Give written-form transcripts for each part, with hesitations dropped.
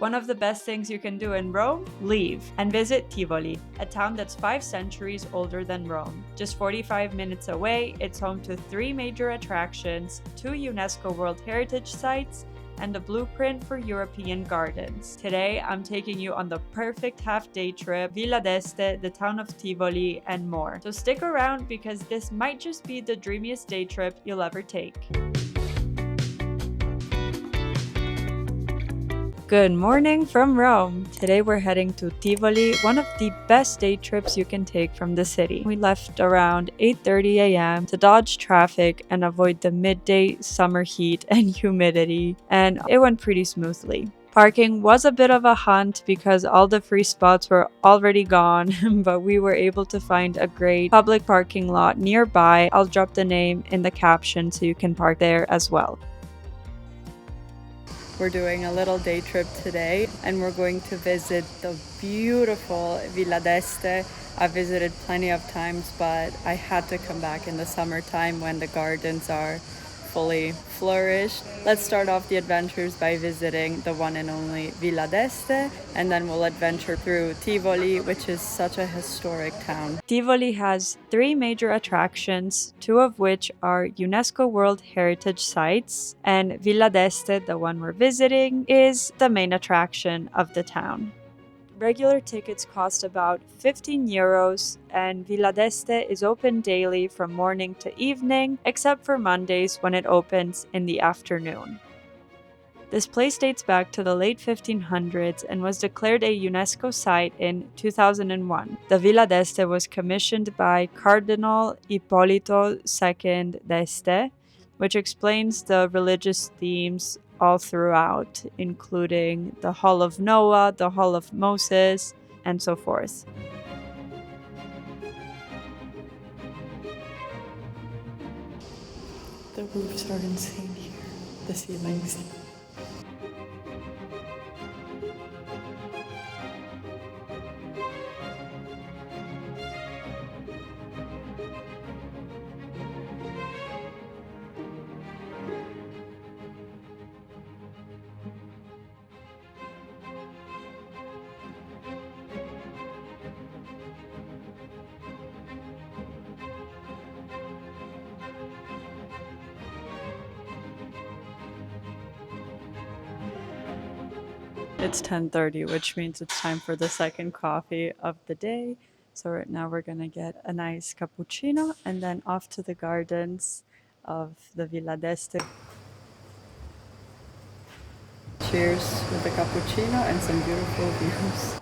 One of the best things you can do in Rome? Leave and visit Tivoli, a town that's 5 centuries older than Rome. Just 45 minutes away, it's home to 3 major attractions, 2 UNESCO World Heritage Sites, and a blueprint for European gardens. Today, I'm taking you on the perfect half-day trip, Villa dEste, the town of Tivoli, and more. So stick around because this might just be the dreamiest day trip you'll ever take. Good morning from Rome! Today we're heading to Tivoli, one of the best day trips you can take from the city. We left around 8:30 a.m. to dodge traffic and avoid the midday summer heat and humidity, and it went pretty smoothly. Parking was a bit of a hunt because all the free spots were already gone, but we were able to find a great public parking lot nearby. I'll drop the name in the caption so you can park there as well. We're doing a little day trip today and we're going to visit the beautiful Villa dEste. I've visited plenty of times, but I had to come back in the summertime when the gardens are fully flourished. Let's start off the adventures by visiting the one and only Villa dEste, and then we'll adventure through Tivoli, which is such a historic town. Tivoli has 3 major attractions, 2 of which are UNESCO World Heritage Sites, and Villa dEste, the one we're visiting, is the main attraction of the town. Regular tickets cost about 15 euros, and Villa dEste is open daily from morning to evening, except for Mondays when it opens in the afternoon. This place dates back to the late 1500s and was declared a UNESCO site in 2001. The Villa dEste was commissioned by Cardinal Ippolito II dEste, which explains the religious themes all throughout, including the Hall of Noah, the Hall of Moses, and so forth. The roofs are insane here, the ceilings. It's 10:30, which means it's time for the second coffee of the day. So right now we're gonna get a nice cappuccino and then off to the gardens of the Villa dEste. Cheers with the cappuccino and some beautiful views.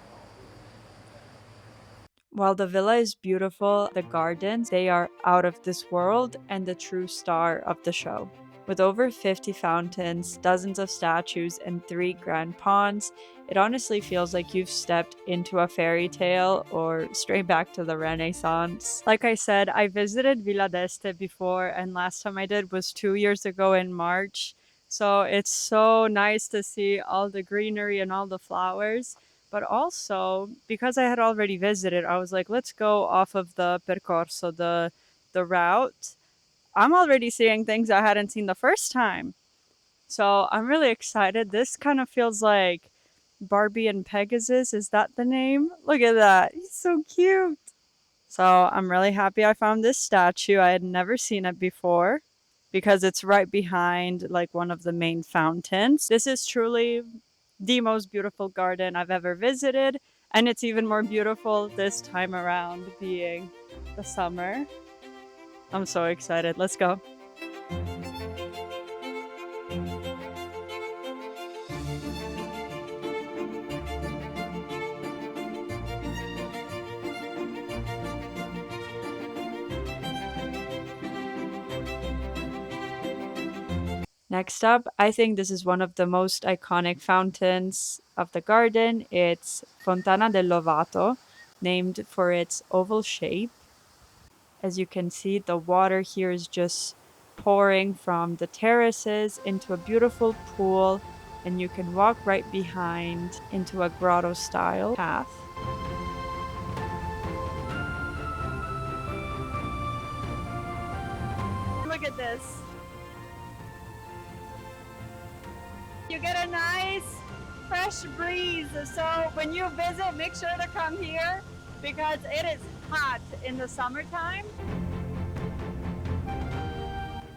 While the villa is beautiful, the gardens, they are out of this world and the true star of the show. With over 50 fountains, dozens of statues, and 3 grand ponds, it honestly feels like you've stepped into a fairy tale or straight back to the Renaissance. Like I said, I visited Villa dEste before, and last time I did was 2 years ago in March. So it's so nice to see all the greenery and all the flowers. But also, because I had already visited, I was like, let's go off of the percorso, the route. I'm already seeing things I hadn't seen the first time. So I'm really excited. This kind of feels like Barbie and Pegasus. Is that the name? Look at that. He's so cute. So I'm really happy I found this statue. I had never seen it before because it's right behind like one of the main fountains. This is truly the most beautiful garden I've ever visited, and it's even more beautiful this time around being the summer. I'm so excited. Let's go. Next up, I think this is one of the most iconic fountains of the garden. It's Fontana dell'Organo, named for its oval shape. As you can see, the water here is just pouring from the terraces into a beautiful pool, and you can walk right behind into a grotto style path. Look at this. You get a nice fresh fresh breeze. So when you visit, make sure to come here because it is hot in the summertime.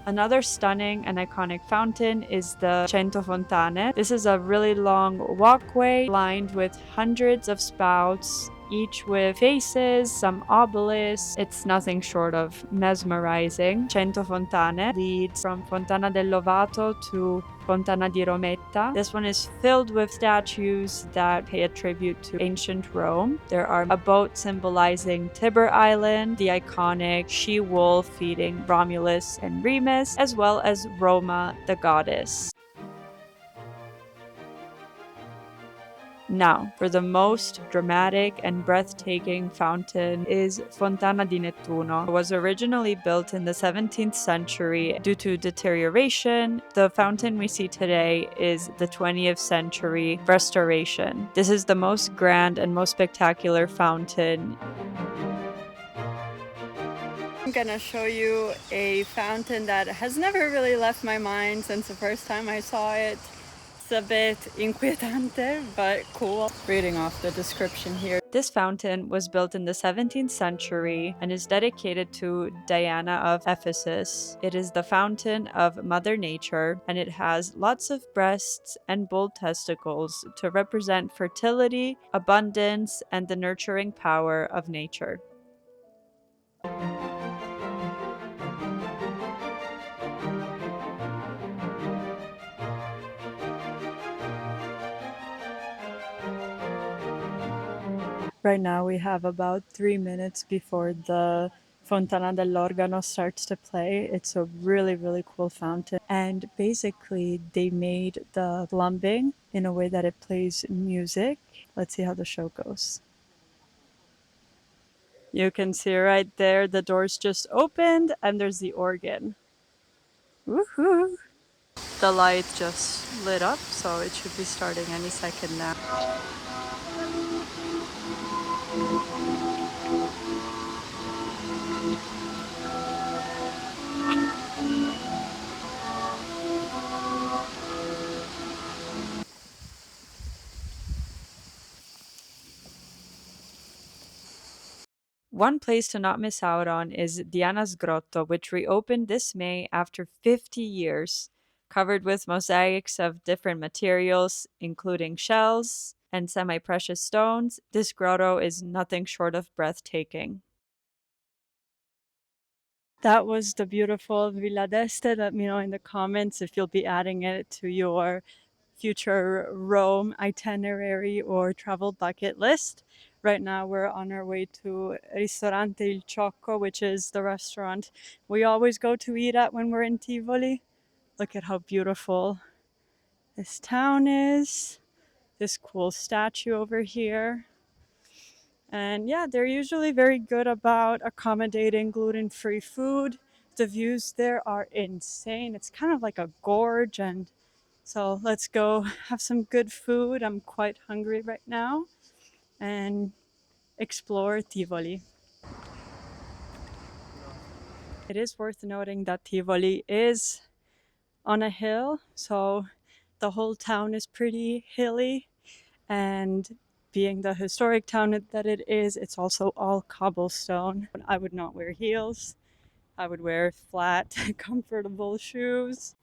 Another stunning and iconic fountain is the Cento Fontane. This is a really long walkway lined with hundreds of spouts, each with faces, some obelisks. It's nothing short of mesmerizing. Cento Fontane leads from Fontana dell'Organo to Fontana di Rometta. This one is filled with statues that pay a tribute to ancient Rome. There are a boat symbolizing Tiber Island, the iconic she-wolf feeding Romulus and Remus, as well as Roma, the goddess. Now, for the most dramatic and breathtaking fountain is Fontana di Nettuno. It was originally built in the 17th century. Due to deterioration, the fountain we see today is the 20th century restoration. This is the most grand and most spectacular fountain. I'm gonna show you a fountain that has never really left my mind since the first time I saw it. It's a bit inquietante, but cool. Reading off the description here. This fountain was built in the 17th century and is dedicated to Diana of Ephesus. It is the fountain of Mother Nature, and it has lots of breasts and bull testicles to represent fertility, abundance, and the nurturing power of nature. Right now we have about 3 minutes before the Fontana dell'Organo starts to play. It's a really, really cool fountain. And basically they made the plumbing in a way that it plays music. Let's see how the show goes. You can see right there, the doors just opened and there's the organ. Woohoo! The light just lit up, so it should be starting any second now. One place to not miss out on is Diana's Grotto, which reopened this May after 50 years, covered with mosaics of different materials, including shells and semi-precious stones. This grotto is nothing short of breathtaking. That was the beautiful Villa dEste. Let me know in the comments if you'll be adding it to your future Rome itinerary or travel bucket list. Right now we're on our way to Ristorante il Ciocco, which is the restaurant we always go to eat at when we're in Tivoli. Look at how beautiful this town is. This cool statue over here. And yeah, they're usually very good about accommodating gluten-free food. The views there are insane. It's kind of like a gorge, and so let's go have some good food. I'm quite hungry right now, and explore Tivoli. It is worth noting that Tivoli is on a hill, so the whole town is pretty hilly, and being the historic town that it is, it's also all cobblestone. I would not wear heels. I would wear flat, comfortable shoes.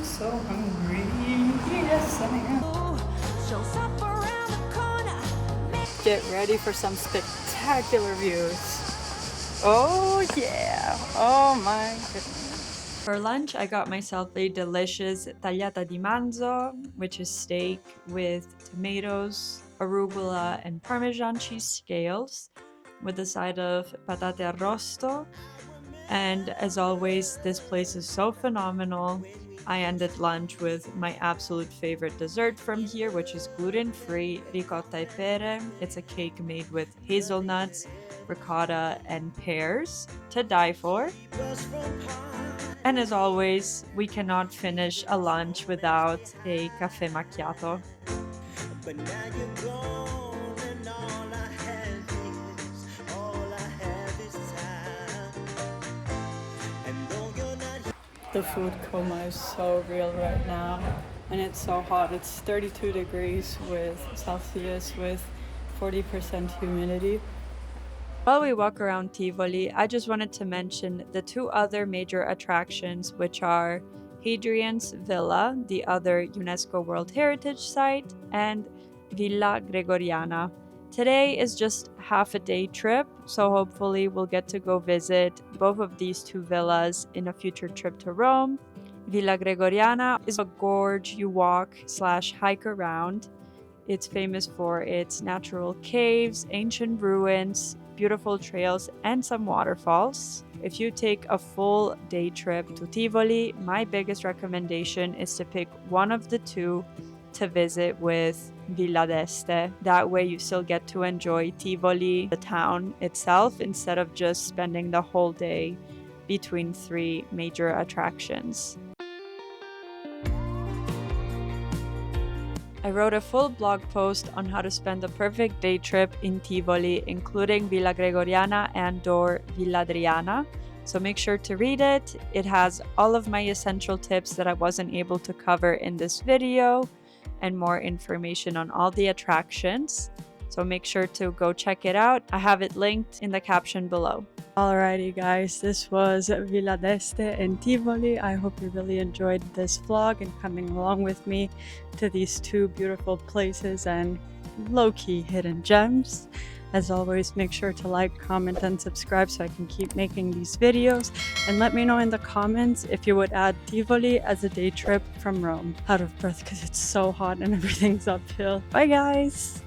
So hungry. Yes, I am. Get ready for some spectacular views. Oh yeah. Oh my goodness. For lunch, I got myself a delicious tagliata di manzo, which is steak with tomatoes, arugula, and Parmesan cheese scales, with a side of patate arrosto. And as always, this place is so phenomenal. I ended lunch with my absolute favorite dessert from here, which is gluten-free ricotta e pere. It's a cake made with hazelnuts, ricotta, and pears to die for. And as always, we cannot finish a lunch without a caffè macchiato. But now you're gone and all I have is time. And though you're not here. The food coma is so real right now, and it's so hot. It's 32 degrees with Celsius with 40% humidity. While we walk around Tivoli, I just wanted to mention the two other major attractions, which are Hadrian's Villa, the other UNESCO World Heritage Site, and Villa Gregoriana. Today is just half a day trip, so hopefully we'll get to go visit both of these two villas in a future trip to Rome. Villa Gregoriana is a gorge you walk/hike around. It's famous for its natural caves, ancient ruins, beautiful trails, and some waterfalls. If you take a full day trip to Tivoli, my biggest recommendation is to pick one of the two to visit with Villa dEste. That way you still get to enjoy Tivoli, the town itself, instead of just spending the whole day between three major attractions. I wrote a full blog post on how to spend the perfect day trip in Tivoli, including Villa Gregoriana and/or Villa Adriana. So make sure to read it. It has all of my essential tips that I wasn't able to cover in this video and more information on all the attractions. So make sure to go check it out. I have it linked in the caption below. Alrighty guys, this was Villa dEste in Tivoli. I hope you really enjoyed this vlog and coming along with me to these two beautiful places and low-key hidden gems. As always, make sure to like, comment, and subscribe so I can keep making these videos. And let me know in the comments if you would add Tivoli as a day trip from Rome. Out of breath because it's so hot and everything's uphill. Bye guys!